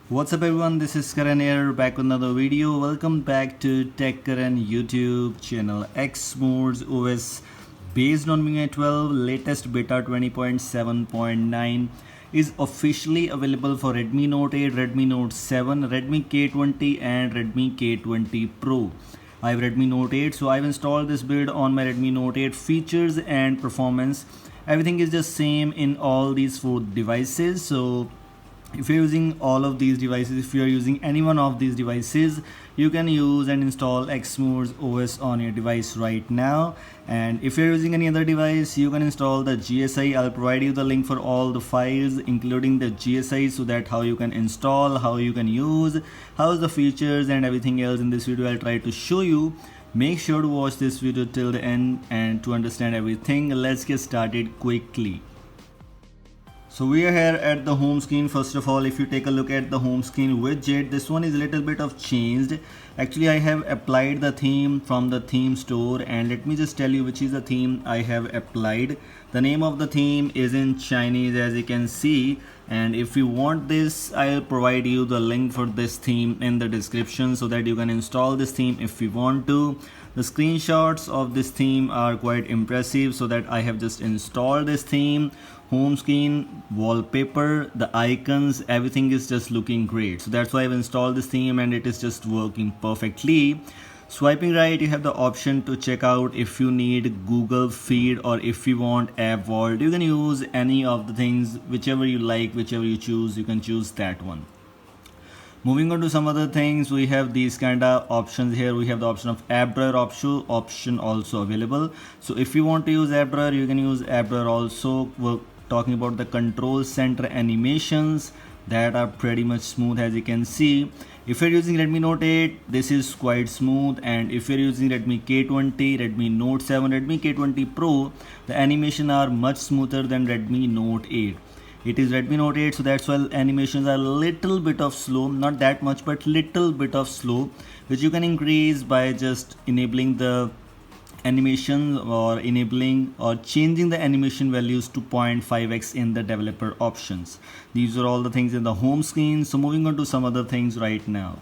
What's up everyone, this is Karan here back with another video. Welcome back to Tech Karan YouTube channel. Xmores OS based on MIUI 12 latest beta 20.7.9 is officially available for Redmi Note 8, Redmi Note 7, Redmi K20 and Redmi K20 Pro. I have Redmi Note 8, so I've installed this build on my Redmi Note 8. Features and performance, everything is just same in all these four devices. So if you're using all of these devices, if you're using any one of these devices, you can use and install Xmores OS on your device right now. And if you're using any other device, you can install the GSI. I'll provide you the link for all the files including the GSI, so that how you can install, how you can use, how's the features and everything else. In this video I'll try to show you. Make sure to watch this video till the end and to understand everything. Let's get started quickly. So we are here at the home screen. First of all, if you take a look at the home screen widget, this one is a little bit of changed. Actually, I have applied the theme from the theme store, and let me just tell you which is the theme I have applied. The name of the theme is in Chinese, as you can see, and if you want this, I'll provide you the link for this theme in the description so that you can install this theme if you want to. The screenshots of this theme are quite impressive, so that I have just installed this theme. Home screen, wallpaper, the icons, everything is just looking great. So that's why I've installed this theme and it is just working perfectly. Swiping right, you have the option to check out if you need Google Feed or if you want App Vault. You can use any of the things, whichever you like, whichever you choose, you can choose that one. Moving on to some other things, we have these kind of options here. We have the option of app drawer option also available. So if you want to use app drawer, you can use app drawer also. We're talking about the control center animations that are pretty much smooth, as you can see. If you're using Redmi Note 8, this is quite smooth, and if you're using Redmi K20, Redmi Note 7, Redmi K20 Pro, the animation are much smoother than Redmi Note 8. It is Redmi Note 8, so that's why animations are little bit of slow, not that much, but little bit of slow, which you can increase by just enabling the animation or enabling or changing the animation values to 0.5x in the developer options. These are all the things in the home screen. So moving on to some other things right now.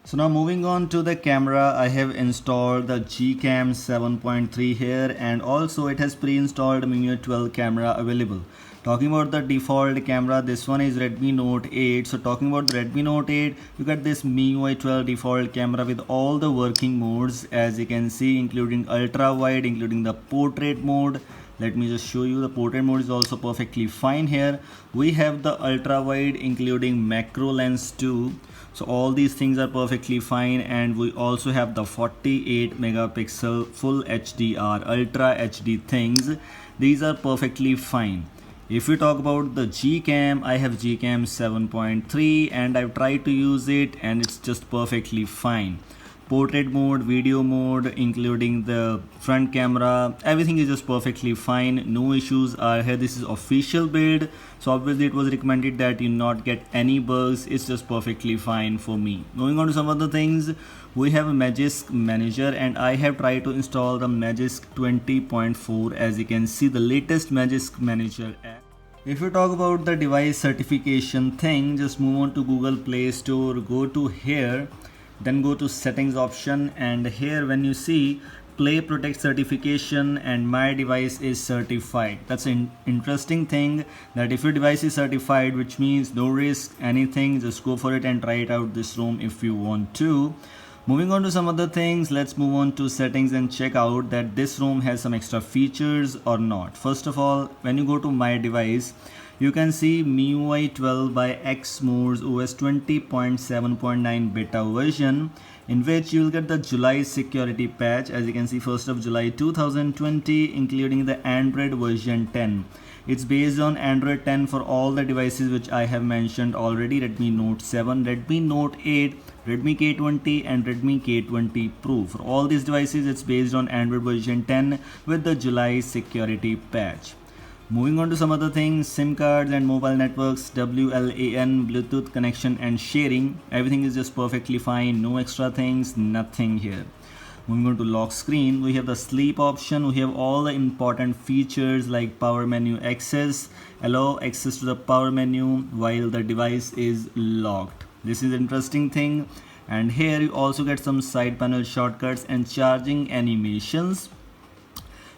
So now moving on to the camera, I have installed the Gcam 7.3 here, and also it has pre-installed MIUI 12 camera available. Talking about the default camera, this one is Redmi Note 8. So talking about the Redmi Note 8, you got this MIUI 12 default camera with all the working modes, as you can see, including ultra wide, including the portrait mode. Let me just show you. The portrait mode is also perfectly fine here. We have the ultra wide including macro lens too. So all these things are perfectly fine, and we also have the 48 megapixel full HDR ultra HD things. These are perfectly fine. If we talk about the Gcam, I have Gcam 7.3 and I've tried to use it and it's just perfectly fine. Portrait mode, video mode, including the front camera, everything is just perfectly fine. No issues are here. This is official build, so obviously it was recommended that you not get any bugs. It's just perfectly fine for me. Moving on to some other things, we have a Magisk Manager, and I have tried to install the Magisk 20.4. as you can see, the latest Magisk Manager app. If you talk about the device certification thing, just move on to Google Play Store, go to here, then go to settings option, and here when you see Play Protect certification and my device is certified. That's an interesting thing, that if your device is certified, which means no risk anything, just go for it and try it out this ROM if you want to. Moving on to some other things, let's move on to settings and check out that this ROM has some extra features or not. First of all, when you go to my device, you can see MIUI 12 by Xmores OS 20.7.9 beta version, in which you will get the July security patch, as you can see, 1st of July 2020, including the Android version 10. It's based on Android 10 for all the devices which I have mentioned already: Redmi Note 7, Redmi Note 8, Redmi K20 and Redmi K20 Pro. For all these devices, it's based on Android version 10 with the July security patch. Moving on to some other things, SIM cards and mobile networks, WLAN, Bluetooth connection and sharing, everything is just perfectly fine, no extra things, nothing here. Moving on to lock screen, we have the sleep option. We have all the important features like power menu access, allow access to the power menu while the device is locked. This is interesting thing. And here you also get some side panel shortcuts and charging animations,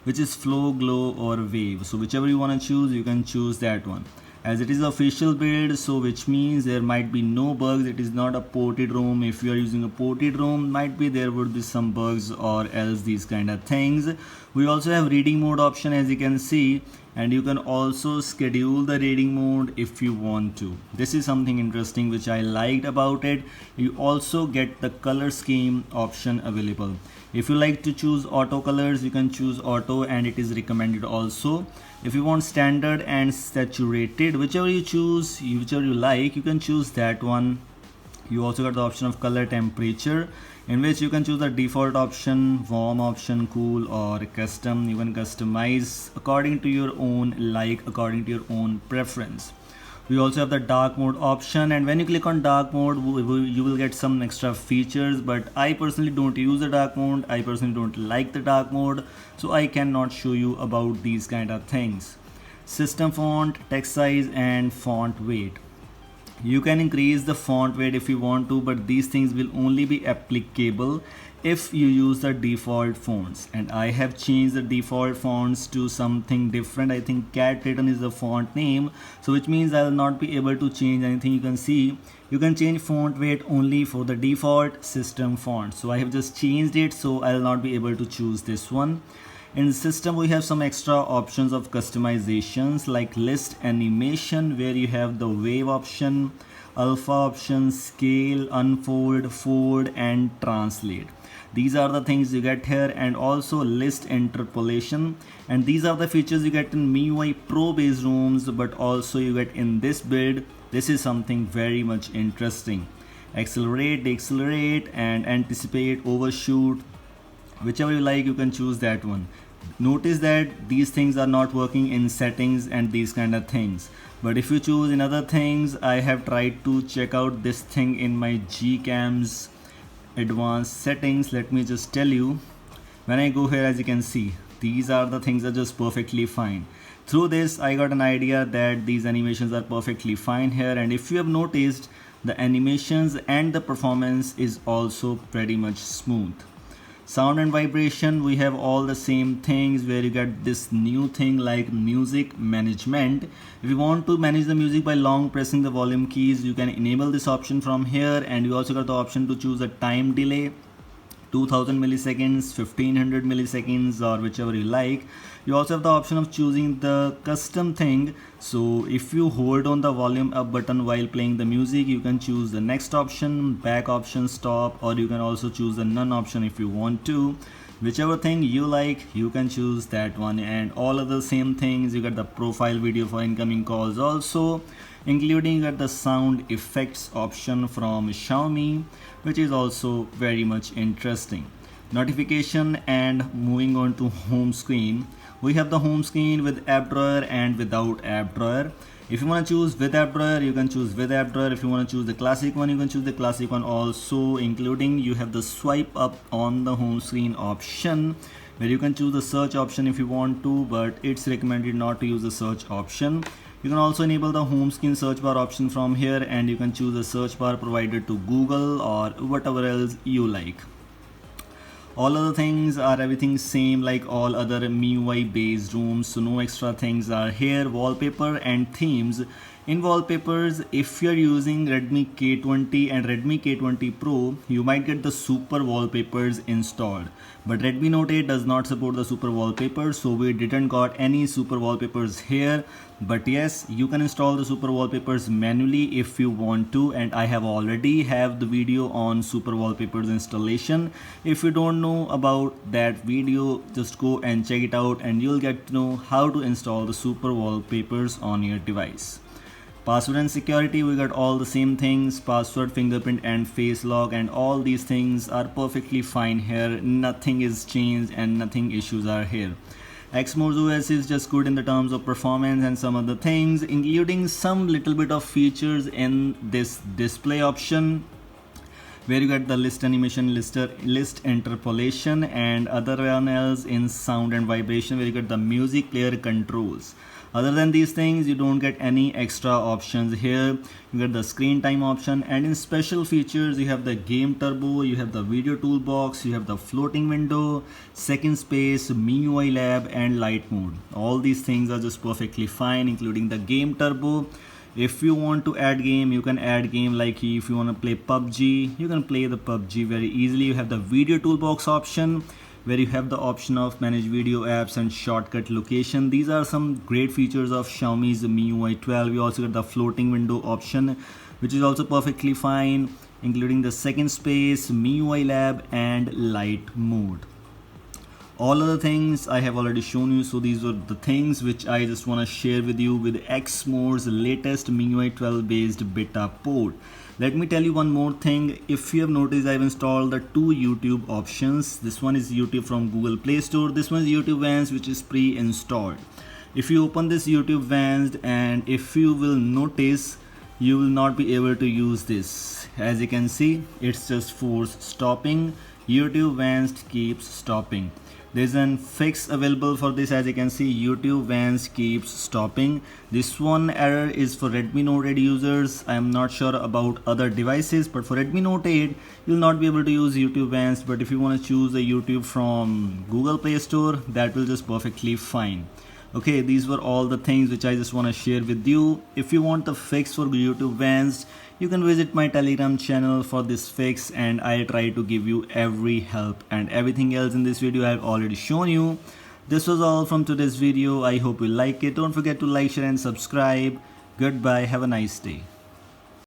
which is flow, glow or wave. So whichever you want to choose, you can choose that one. As it is official build, so which means there might be no bugs. It is not a ported ROM. If you are using a ported ROM, might be there would be some bugs or else these kind of things. We also have reading mode option, as you can see, and you can also schedule the reading mode if you want to. This is something interesting which I liked about it. You also get the color scheme option available. If you like to choose auto colors, you can choose auto, and it is recommended also. If you want standard and saturated, whichever you choose, whichever you like, you can choose that one. You also got the option of color temperature, in which you can choose the default option, warm option, cool or custom. You can customize according to your own like, according to your own preference. We also have the dark mode option, and when you click on dark mode, you will get some extra features, but I personally don't use the dark mode. I personally don't like the dark mode, so I cannot show you about these kind of things. System font, text size and font weight. You can increase the font weight if you want to, but these things will only be applicable if you use the default fonts, and I have changed the default fonts to something different. I think cat written is the font name, so which means I will not be able to change anything. You can see you can change font weight only for the default system font, so I have just changed it, so I will not be able to choose this one. In the system, we have some extra options of customizations like list animation, where you have the wave option, alpha option, scale, unfold, fold and translate. These are the things you get here, and also list interpolation, and these are the features you get in MIUI Pro based ROMs, but also you get in this build. This is something very much interesting. Accelerate, decelerate and anticipate, overshoot. Whichever you like, you can choose that one. Notice that these things are not working in settings and these kind of things, but if you choose in other things, I have tried to check out this thing in my Gcams advanced settings. Let me just tell you, when I go here, as you can see, these are the things are just perfectly fine. Through this, I got an idea that these animations are perfectly fine here, and if you have noticed, the animations and the performance is also pretty much smooth. Sound and vibration, we have all the same things, where you get this new thing like music management. If you want to manage the music by long pressing the volume keys, you can enable this option from here, and you also got the option to choose a time delay, 2000 milliseconds, 1500 milliseconds or whichever you like. You also have the option of choosing the custom thing. So if you hold on the volume up button while playing the music, you can choose the next option, back option, stop, or you can also choose the none option if you want to. Whichever thing you like, you can choose that one. And all of the same things, you get the profile video for incoming calls also, including you get the sound effects option from Xiaomi, which is also very much interesting. Notification, and moving on to home screen, we have the home screen with app drawer and without app drawer. If you want to choose with app drawer, you can choose with app drawer. If you want to choose the classic one, you can choose the classic one also, including you have the swipe up on the home screen option, where you can choose the search option if you want to, but it's recommended not to use the search option. You can also enable the home screen search bar option from here, and you can choose the search bar provided to Google or whatever else you like. All other things are everything same like all other MIUI based ROMs, so no extra things are here. Wallpaper and themes. In wallpapers, if you're using Redmi K20 and Redmi K20 Pro, you might get the super wallpapers installed, but Redmi Note 8 does not support the super wallpapers, so we didn't got any super wallpapers here. But yes, you can install the super wallpapers manually if you want to, and I have already have the video on super wallpapers installation. If you don't know about that video, just go and check it out and you'll get to know how to install the super wallpapers on your device. Password and security, we got all the same things, password, fingerprint and face lock, and all these things are perfectly fine here. Nothing is changed and nothing issues are here. Xmores OS is just good in the terms of performance and some other things, including some little bit of features in this display option, where you get the list animation, list interpolation, and other one else in sound and vibration, where you get the music player controls. Other than these things, you don't get any extra options here. You get the screen time option, and in special features you have the game turbo, you have the video toolbox, you have the floating window, second space, MIUI lab, and light mode. All these things are just perfectly fine, including the game turbo. If you want to add game, you can add game. Like if you want to play PUBG, you can play the PUBG very easily. You have the video toolbox option, where you have the option of manage video apps and shortcut location. These are some great features of Xiaomi's MIUI 12. You also get the floating window option, which is also perfectly fine, including the second space, MIUI lab, and light mode. All other things I have already shown you, so these were the things which I just want to share with you with Exmore's latest MIUI 12 based beta port. Let me tell you one more thing. If you have noticed, I've installed the two YouTube options. This one is YouTube from Google Play Store. This one is YouTube Vanced, which is pre-installed. If you open this YouTube Vanced, and if you will notice, you will not be able to use this. As you can see, it's just force stopping. YouTube Vanced keeps stopping. There's a fix available for this. As you can see, YouTube Vanced keeps stopping. This one error is for Redmi Note 8 users. I am not sure about other devices, but for Redmi Note 8 you'll not be able to use YouTube Vanced. But if you want to choose the YouTube from Google Play Store, that will just perfectly fine. Okay, these were all the things which I just want to share with you. If you want the fix for YouTube Vanced, you can visit my Telegram channel for this fix, and I try to give you every help. And everything else in this video I have already shown you. This was all from today's video. I hope you like it. Don't forget to like, share, and subscribe. Goodbye. Have a nice day.